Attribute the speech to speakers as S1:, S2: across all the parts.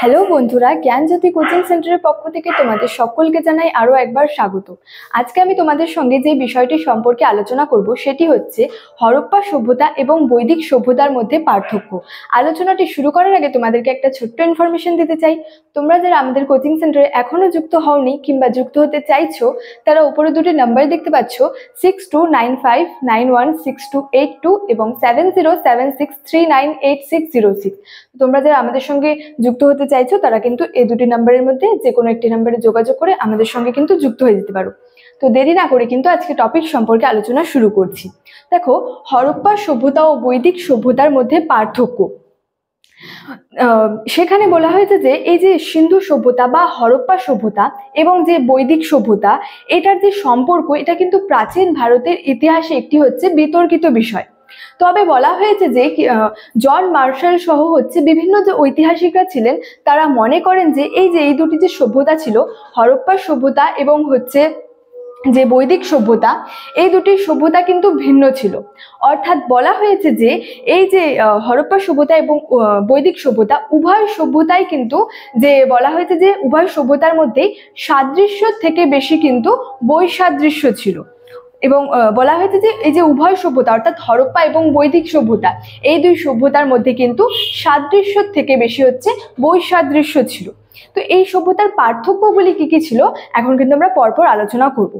S1: Hello বন্ধুরা, জ্ঞানজ্যোতি coaching সেন্টারের পক্ষ থেকে তোমাদের সকলকে জানাই আরো একবার স্বাগত। আজকে আমি তোমাদের সঙ্গে যে বিষয়টি সম্পর্কে আলোচনা করব সেটি হচ্ছে হরপ্পা সভ্যতা এবং বৈদিক সভ্যতার মধ্যে পার্থক্য। আলোচনাটি শুরু করার আগে তোমাদেরকে একটা ছোট্ট ইনফরমেশন দিতে চাই। তোমরা যারা আমাদের কোচিং সেন্টারে এখনো যুক্ত হওনি কিংবা যুক্ত হতে চাইছো, তারা উপরে দুটি নাম্বার দেখতে পাচ্ছ 6295916282 এবং 7076398606। তোমরা যারা আমাদের সঙ্গে যুক্ত হতে চাইছো তারা কিন্তু এই দুটি নাম্বারের মধ্যে যে কোনো একটি নাম্বারে যোগাযোগ করে আমাদের সঙ্গে কিন্তু যুক্ত হয়ে যেতে পারো। তো দেরি না করে কিন্তু আজকে টপিক সম্পর্কে আলোচনা শুরু করছি। দেখো, হরপ্পা সভ্যতা ও বৈদিক সভ্যতার মধ্যে পার্থক্য। সেখানে বলা হয়েছে যে এই যে সিন্ধু সভ্যতা বা হরপ্পা সভ্যতা এবং যে বৈদিক সভ্যতা, এটার যে সম্পর্ক, এটা কিন্তু প্রাচীন ভারতের ইতিহাসে একটি হচ্ছে বিতর্কিত বিষয়। তবে বলা হয়েছে যে জন মার্শাল সহ হচ্ছে বিভিন্ন যে ঐতিহাসিকরা ছিলেন, তারা মনে করেন যে এই দুটি যে সভ্যতা ছিল, হরপ্পা সভ্যতা এবং হচ্ছে যে বৈদিক সভ্যতা, এই দুটি সভ্যতা কিন্তু ভিন্ন ছিল। অর্থাৎ বলা হয়েছে যে এই যে হরপ্পা সভ্যতা এবং বৈদিক সভ্যতা উভয় সভ্যতাই কিন্তু, যে বলা হয়েছে যে উভয় সভ্যতার মধ্যেই সাদৃশ্য থেকে বেশি কিন্তু বৈসাদৃশ্য ছিল। এবং বলা হয়েছে যে এই যে উভয় সভ্যতা অর্থাৎ হরপ্পা এবং বৈদিক সভ্যতা, এই দুই সভ্যতার মধ্যে কিন্তু সাদৃশ্য থেকে বেশি হচ্ছে বৈসাদৃশ্য ছিল। তো এই সভ্যতার পার্থক্যগুলি কি কি ছিল এখন কিন্তু আমরা পরপর আলোচনা করব।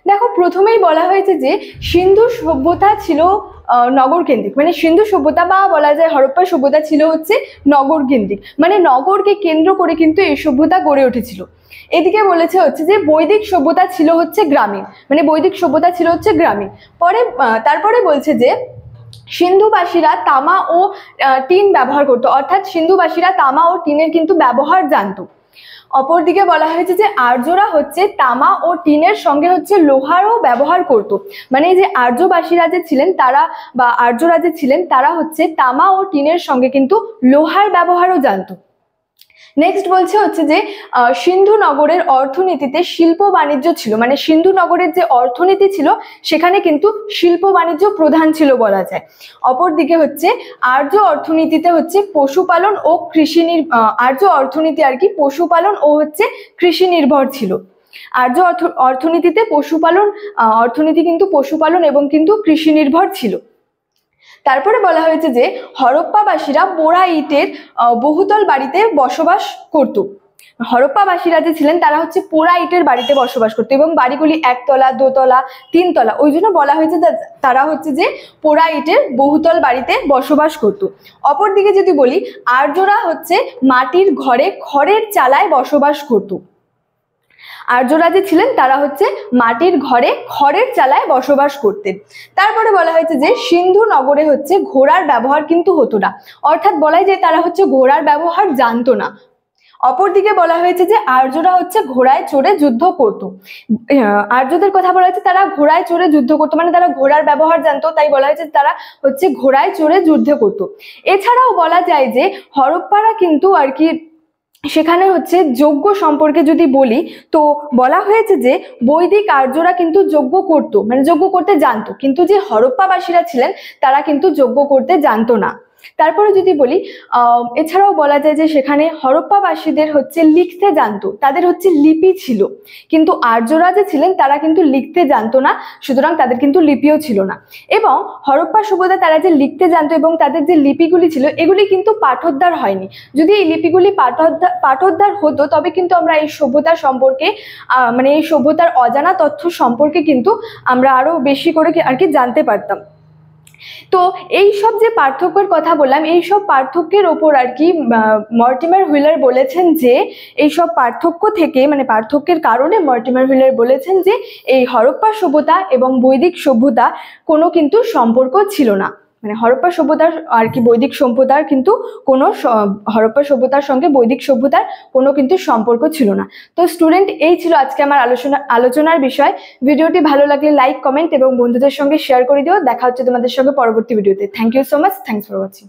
S1: দেখো, প্রথমেই বলা হয়েছে যে সিন্ধু সভ্যতা ছিল নগর কেন্দ্রিক, মানে সিন্ধু সভ্যতা বা বলা যায় হরপ্পা সভ্যতা ছিল হচ্ছে নগর কেন্দ্রিক, মানে নগরকে কেন্দ্র করে কিন্তু এই সভ্যতা গড়ে উঠেছিল। এদিকে বলেছে হচ্ছে যে বৈদিক সভ্যতা ছিল হচ্ছে গ্রামীণ, মানে বৈদিক সভ্যতা ছিল হচ্ছে গ্রামীণ। তারপরে বলছে যে সিন্ধুবাসীরা তামা ও টিন ব্যবহার করতো, অর্থাৎ সিন্ধুবাসীরা তামা ও টিনের কিন্তু ব্যবহার জানতো। অপরদিকে বলা হয়েছে যে আর্যরা হচ্ছে তামা ও টিনের সঙ্গে হচ্ছে লোহারও ব্যবহার করত, মানে যে আর্যবাসীরা যে ছিলেন তারা বা আর্যরা যে ছিলেন তারা হচ্ছে তামা ও টিনের সঙ্গে কিন্তু লোহার ব্যবহারও জানতো। নেক্সট বলছে হচ্ছে যে সিন্ধু নগরের অর্থনীতিতে শিল্প বাণিজ্য ছিল, মানে সিন্ধু নগরের যে অর্থনীতি ছিল সেখানে কিন্তু শিল্প বাণিজ্য প্রধান ছিল বলা যায়। অপরদিকে হচ্ছে আর্য অর্থনীতিতে হচ্ছে পশুপালন ও আর্য অর্থনীতি আর কি পশুপালন ও হচ্ছে কৃষি নির্ভর ছিল। আর্য অর্থনীতিতে অর্থনীতি কিন্তু পশুপালন এবং কিন্তু কৃষি নির্ভর ছিল। তারপরে বলা হয়েছে যে হরপ্পাবাসীরা পোড়া ইটের বহুতল বাড়িতে বসবাস করত। হরপ্পাবাসীরা যে ছিলেন তারা হচ্ছে পোড়া ইটের বাড়িতে বসবাস করতো এবং বাড়িগুলি একতলা, দোতলা, তিনতলা, ওই জন্য বলা হয়েছে তারা হচ্ছে যে পোড়া ইটের বহুতল বাড়িতে বসবাস করত। অপরদিকে যদি বলি, আর্যরা হচ্ছে মাটির ঘরে খড়ের চালায় বসবাস করত। আর্যরা যে ছিলেন তারা হচ্ছে মাটির ঘরে খড়ের চালায় বসবাস করতেন। তারপরে বলা হয়েছে যে সিন্ধু নগরে হচ্ছে ঘোড়ার ব্যবহার কিন্তু হতো না, অর্থাৎ বলাই যায় তারা হচ্ছে ঘোড়ার ব্যবহার জানতো না। অপরদিকে বলা হয়েছে যে আর্যরা হচ্ছে ঘোড়ায় চড়ে যুদ্ধ করত। আর্যদের কথা বলা হয়েছে তারা ঘোড়ায় চড়ে যুদ্ধ করতো, মানে তারা ঘোড়ার ব্যবহার জানতো, তাই বলা হয়েছে তারা হচ্ছে ঘোড়ায় চড়ে যুদ্ধ করত। এছাড়াও বলা যায় যে হরপ্পারা কিন্তু আর কি সেখানে হচ্ছে যজ্ঞ সম্পর্কে যদি বলি, তো বলা হয়েছে যে বৈদিক আর্যরা কিন্তু যজ্ঞ করতো, মানে যজ্ঞ করতে জানতো, কিন্তু যে হরপ্পাবাসীরা ছিলেন তারা কিন্তু যজ্ঞ করতে জানতো না। তারপরে যদি বলি, এছাড়াও বলা যায় যে সেখানে হরপ্পাবাসীদের হচ্ছে লিখতে জানতো, তাদের হচ্ছে লিপি ছিল, কিন্তু আর্যরা যে ছিলেন তারা কিন্তু লিখতে জানতো না, সুতরাং তাদের কিন্তু লিপিও ছিল না। এবং হরপ্পা সভ্যতা তারা যে লিখতে জানতো এবং তাদের যে লিপিগুলি ছিল এগুলি কিন্তু পাঠোদ্ধার হয়নি। যদি এই লিপিগুলি পাঠোদ্ধার হতো তবে কিন্তু আমরা এই সভ্যতা সম্পর্কে মানে এই সভ্যতার অজানা তথ্য সম্পর্কে কিন্তু আমরা আরো বেশি করে আর কি জানতে পারতাম। তো এই সব যে পার্থক্যের কথা বললাম, এই সব পার্থক্যের ওপর আর কি মর্টিমার হুইলার বলেছেন যে এই সব পার্থক্য থেকে, মানে পার্থক্যের কারণে মর্টিমার হুইলার বলেছেন যে এই হরপ্পা সভ্যতা এবং বৈদিক সভ্যতা কোনো কিন্তু সম্পর্ক ছিল না, মানে হরপ্পা সভ্যতার আর কি বৈদিক সভ্যতার কিন্তু কোনো হরপ্পা সভ্যতার সঙ্গে বৈদিক সভ্যতার কোনো কিন্তু সম্পর্ক ছিল না। তো স্টুডেন্ট, এই ছিল আজকে আমার আলোচনার বিষয়। ভিডিওটি ভালো লাগলে লাইক, কমেন্ট এবং বন্ধুদের সঙ্গে শেয়ার করে দিও। দেখা হচ্ছে তোমাদের সঙ্গে পরবর্তী ভিডিওতে। Thank you so much. Thanks for watching.